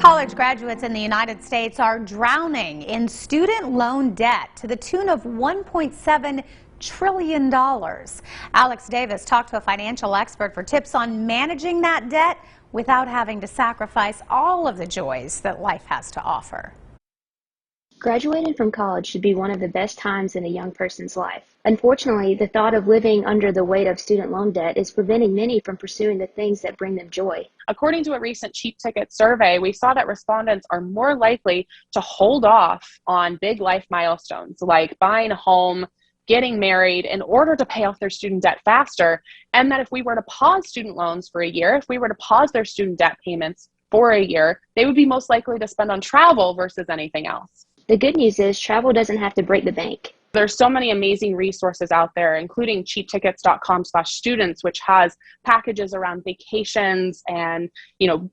College graduates in the United States are drowning in student loan debt to the tune of $1.7 trillion. Alex Davis talked to a financial expert for tips on managing that debt without having to sacrifice all of the joys that life has to offer. Graduating from college should be one of the best times in a young person's life. Unfortunately, the thought of living under the weight of student loan debt is preventing many from pursuing the things that bring them joy. According to a recent Cheap Ticket survey, we saw that respondents are more likely to hold off on big life milestones like buying a home, getting married in order to pay off their student debt faster, and that if we were to pause student loans for a year, if we were to pause their student debt payments for a year, they would be most likely to spend on travel versus anything else. The good news is travel doesn't have to break the bank. There's so many amazing resources out there, including cheaptickets.com/students, which has packages around vacations and,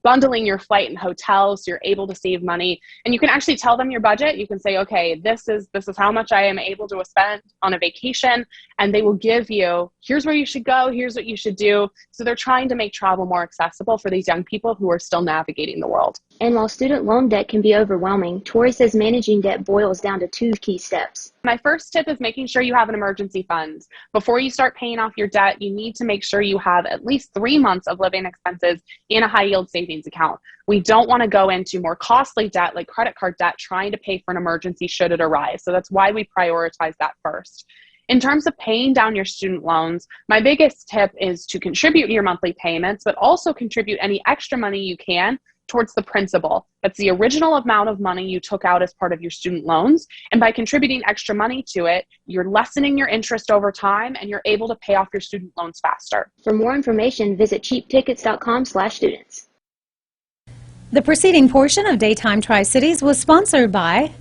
bundling your flight and hotels so you're able to save money. And you can actually tell them your budget. You can say, okay, this is how much I am able to spend on a vacation. And they will give you, here's where you should go, here's what you should do. So they're trying to make travel more accessible for these young people who are still navigating the world. And while student loan debt can be overwhelming, Tori says managing debt boils down to 2 key steps. My first tip is making sure you have an emergency fund. Before you start paying off your debt, you need to make sure you have at least 3 months of living expenses in a high yield savings account. We don't want to go into more costly debt like credit card debt trying to pay for an emergency should it arise. So that's why we prioritize that first. In terms of paying down your student loans, my biggest tip is to contribute your monthly payments, but also contribute any extra money you can towards the principal. That's the original amount of money you took out as part of your student loans. And by contributing extra money to it, you're lessening your interest over time and you're able to pay off your student loans faster. For more information, visit cheaptickets.com/students. The preceding portion of Daytime Tri-Cities was sponsored by